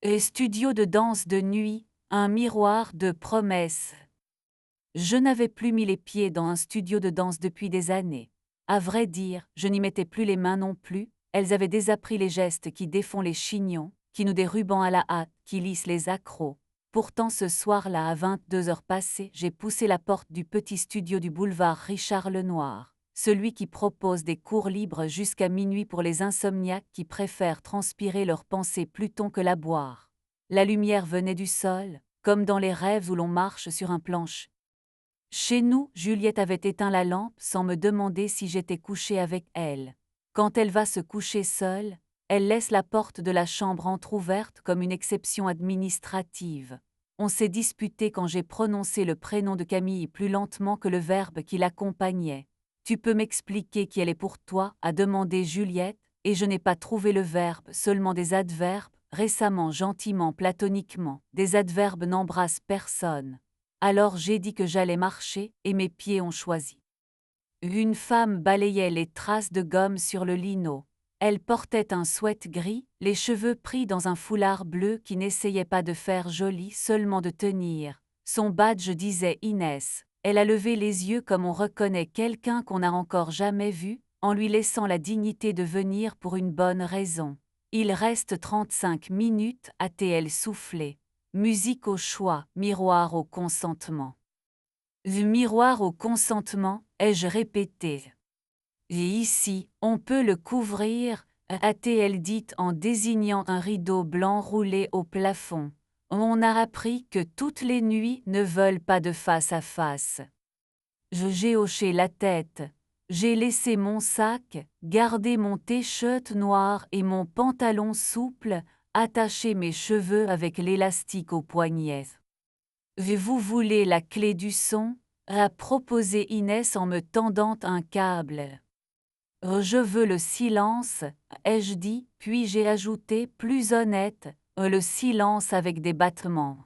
Et studio de danse de nuit, un miroir de promesses. Je n'avais plus mis les pieds dans un studio de danse depuis des années. À vrai dire, je n'y mettais plus les mains non plus, elles avaient désappris les gestes qui défont les chignons, qui nouent des rubans à la hâte, qui lissent les accros. Pourtant ce soir-là, à 22 heures passées, j'ai poussé la porte du petit studio du boulevard Richard Lenoir, celui qui propose des cours libres jusqu'à minuit pour les insomniaques qui préfèrent transpirer leurs pensées plutôt que la boire. La lumière venait du sol, comme dans les rêves où l'on marche sur un plancher. Chez nous, Juliette avait éteint la lampe sans me demander si j'étais couché avec elle. Quand elle va se coucher seule, elle laisse la porte de la chambre entr'ouverte comme une exception administrative. On s'est disputé quand j'ai prononcé le prénom de Camille plus lentement que le verbe qui l'accompagnait. Tu peux m'expliquer qui elle est pour toi, a demandé Juliette, et je n'ai pas trouvé le verbe, seulement des adverbes, récemment, gentiment, platoniquement. Des adverbes n'embrassent personne. Alors j'ai dit que j'allais marcher, et mes pieds ont choisi. Une femme balayait les traces de gomme sur le lino. Elle portait un sweat gris, les cheveux pris dans un foulard bleu qui n'essayait pas de faire joli, seulement de tenir. Son badge disait Inès. Elle a levé les yeux comme on reconnaît quelqu'un qu'on n'a encore jamais vu, en lui laissant la dignité de venir pour une bonne raison. Il reste 35 minutes, a-t-elle soufflé. Musique au choix, miroir au consentement. Le miroir au consentement, ai-je répété. Et ici, on peut le couvrir, a-t-elle dit en désignant un rideau blanc roulé au plafond. On a appris que toutes les nuits ne veulent pas de face à face. J'ai hoché la tête. J'ai laissé mon sac, gardé mon t-shirt noir et mon pantalon souple, attaché mes cheveux avec l'élastique au poignet. Vous voulez la clé du son? A proposé Inès en me tendant un câble. Je veux le silence, ai-je dit, puis j'ai ajouté plus honnête, le silence avec des battements.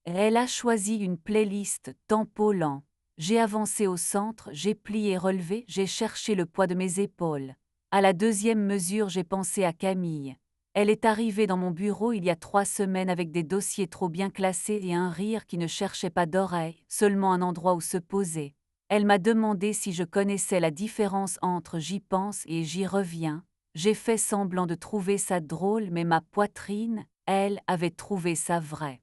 Elle a choisi une playlist tempo lent. J'ai avancé au centre, j'ai plié et relevé, j'ai cherché le poids de mes épaules. À la deuxième mesure, j'ai pensé à Camille. Elle est arrivée dans mon bureau il y a 3 semaines avec des dossiers trop bien classés et un rire qui ne cherchait pas d'oreille, seulement un endroit où se poser. Elle m'a demandé si je connaissais la différence entre j'y pense et j'y reviens. J'ai fait semblant de trouver ça drôle, mais ma poitrine, elle, avait trouvé ça vrai.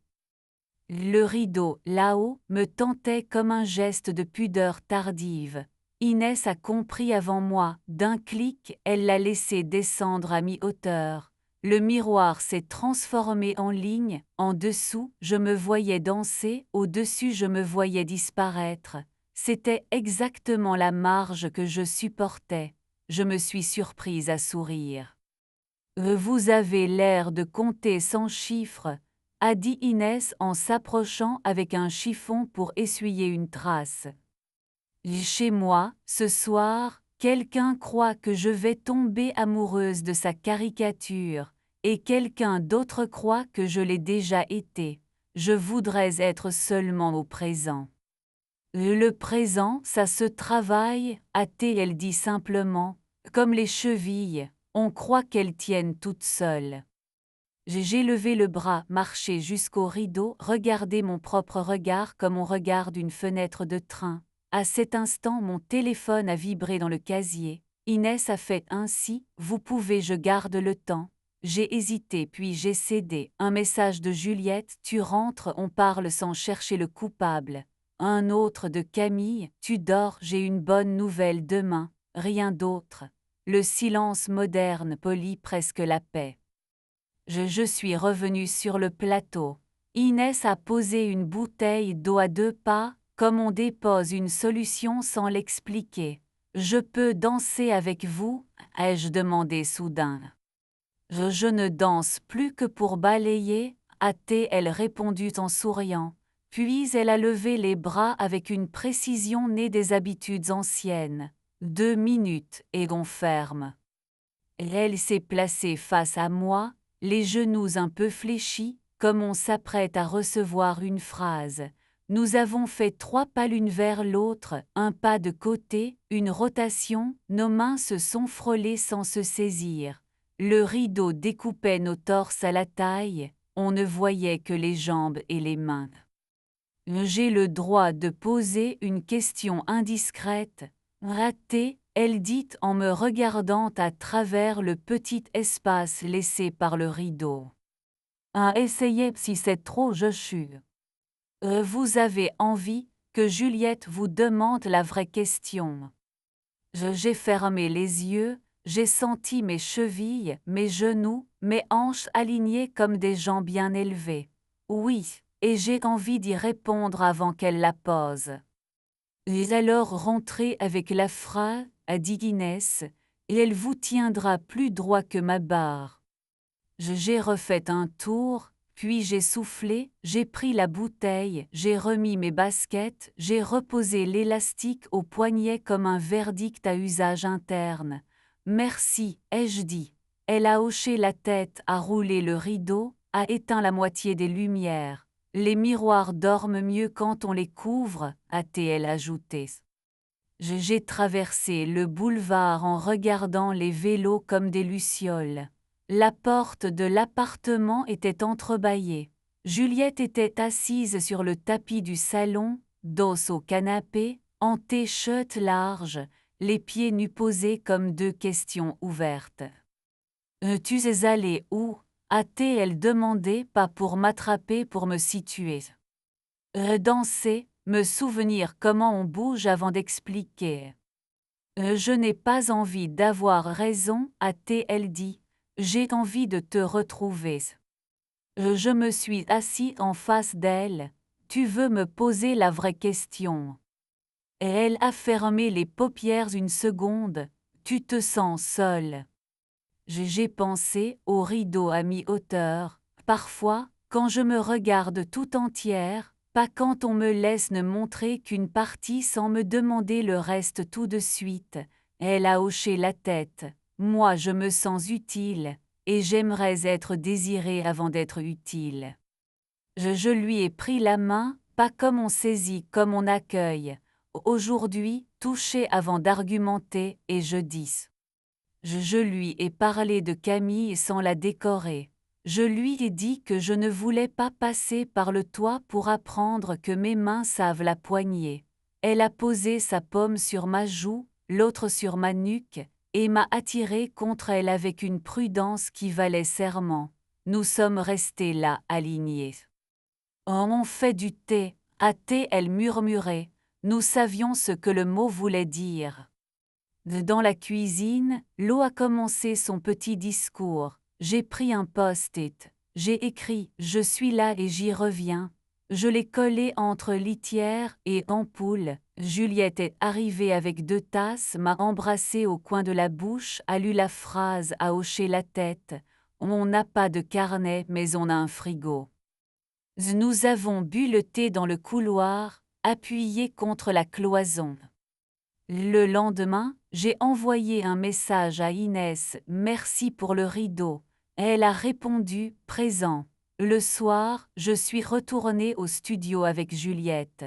Le rideau, là-haut, me tentait comme un geste de pudeur tardive. Inès a compris avant moi, d'un clic, elle l'a laissé descendre à mi-hauteur. Le miroir s'est transformé en ligne, en dessous, je me voyais danser, au-dessus je me voyais disparaître. C'était exactement la marge que je supportais. Je me suis surprise à sourire. Vous avez l'air de compter sans chiffres, a dit Inès en s'approchant avec un chiffon pour essuyer une trace. Chez moi, ce soir, quelqu'un croit que je vais tomber amoureuse de sa caricature, et quelqu'un d'autre croit que je l'ai déjà été. Je voudrais être seulement au présent. Le présent, ça se travaille, a-t-elle dit simplement, comme les chevilles, on croit qu'elles tiennent toutes seules. J'ai levé le bras, marché jusqu'au rideau, regardé mon propre regard comme on regarde une fenêtre de train. À cet instant, mon téléphone a vibré dans le casier. Inès a fait ainsi, vous pouvez, je garde le temps. J'ai hésité puis j'ai cédé. Un message de Juliette, tu rentres, on parle sans chercher le coupable. Un autre de Camille, tu dors, j'ai une bonne nouvelle demain. Rien d'autre. Le silence moderne polit presque la paix. Je suis revenu sur le plateau. Inès a posé une bouteille d'eau à 2 pas, comme on dépose une solution sans l'expliquer. Je peux danser avec vous? Ai-je demandé soudain. Je ne danse plus que pour balayer, a-t-elle répondu en souriant. Puis elle a levé les bras avec une précision née des habitudes anciennes. 2 minutes, et on ferme. Elle s'est placée face à moi, les genoux un peu fléchis, comme on s'apprête à recevoir une phrase. Nous avons fait 3 pas l'une vers l'autre, un pas de côté, une rotation, nos mains se sont frôlées sans se saisir. Le rideau découpait nos torses à la taille, on ne voyait que les jambes et les mains. J'ai le droit de poser une question indiscrète, ratée, elle dit en me regardant à travers le petit espace laissé par le rideau. Essayez si c'est trop je suis. Vous avez envie que Juliette vous demande la vraie question. J'ai fermé les yeux, j'ai senti mes chevilles, mes genoux, mes hanches alignées comme des gens bien élevés. Oui, et j'ai envie d'y répondre avant qu'elle la pose. Et alors rentrez avec la phrase, a dit Inès, et elle vous tiendra plus droit que ma barre. J'ai refait un tour, puis j'ai soufflé, j'ai pris la bouteille, j'ai remis mes baskets, j'ai reposé l'élastique au poignet comme un verdict à usage interne. Merci, ai-je dit. Elle a hoché la tête, a roulé le rideau, a éteint la moitié des lumières. Les miroirs dorment mieux quand on les couvre, a-t-elle ajouté. J'ai traversé le boulevard en regardant les vélos comme des lucioles. La porte de l'appartement était entrebâillée. Juliette était assise sur le tapis du salon, dos au canapé, en t-shirt large, les pieds nus posés comme deux questions ouvertes. Tu es allée où? A-t-elle demandé, pas pour m'attraper, pour me situer. Danser, me souvenir comment on bouge avant d'expliquer. Je n'ai pas envie d'avoir raison, a-t-elle dit. J'ai envie de te retrouver. Je me suis assis en face d'elle. Tu veux me poser la vraie question. Et elle a fermé les paupières une seconde. Tu te sens seule. J'ai pensé au rideau à mi-hauteur. Parfois, quand je me regarde tout entière, pas quand on me laisse ne montrer qu'une partie sans me demander le reste tout de suite. Elle a hoché la tête. Moi je me sens utile, et j'aimerais être désirée avant d'être utile. Je lui ai pris la main, pas comme on saisit, comme on accueille. Aujourd'hui, touché avant d'argumenter, et je dis. Je lui ai parlé de Camille sans la décorer. Je lui ai dit que je ne voulais pas passer par le toit pour apprendre que mes mains savent la poignée. Elle a posé sa paume sur ma joue, l'autre sur ma nuque, et m'a attiré contre elle avec une prudence qui valait serment. Nous sommes restés là, alignés. On fait du thé, a-t-elle murmuré. Nous savions ce que le mot voulait dire. Dans la cuisine, Lo a commencé son petit discours. J'ai pris un post-it. J'ai écrit « Je suis là et j'y reviens ». Je l'ai collé entre litière et ampoule. Juliette est arrivée avec 2 tasses, m'a embrassé au coin de la bouche, a lu la phrase, a hoché la tête. On n'a pas de carnet, mais on a un frigo. Nous avons bu le thé dans le couloir, appuyé contre la cloison. Le lendemain, j'ai envoyé un message à Inès, merci pour le rideau. Elle a répondu, présent. Le soir, je suis retournée au studio avec Juliette.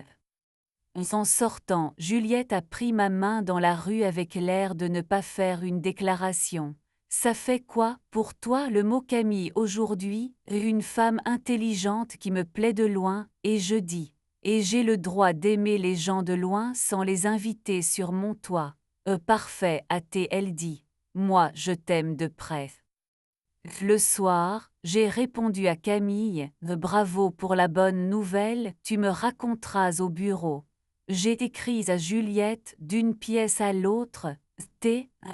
En sortant, Juliette a pris ma main dans la rue avec l'air de ne pas faire une déclaration. Ça fait quoi, pour toi, le mot Camille aujourd'hui, une femme intelligente qui me plaît de loin, et je dis. Et j'ai le droit d'aimer les gens de loin sans les inviter sur mon toit. Parfait, a-t-elle dit. Moi, je t'aime de près. Le soir, j'ai répondu à Camille, bravo pour la bonne nouvelle, tu me raconteras au bureau. J'ai écrit à Juliette d'une pièce à l'autre,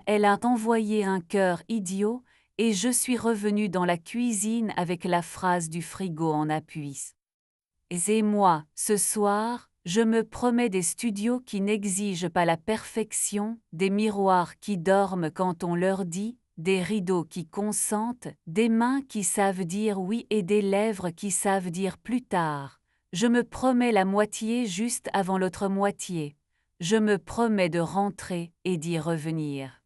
elle a envoyé un cœur idiot, et je suis revenue dans la cuisine avec la phrase du frigo en appui. Et moi, ce soir, je me promets des studios qui n'exigent pas la perfection, des miroirs qui dorment quand on leur dit, des rideaux qui consentent, des mains qui savent dire oui et des lèvres qui savent dire plus tard. Je me promets la moitié juste avant l'autre moitié. Je me promets de rentrer et d'y revenir.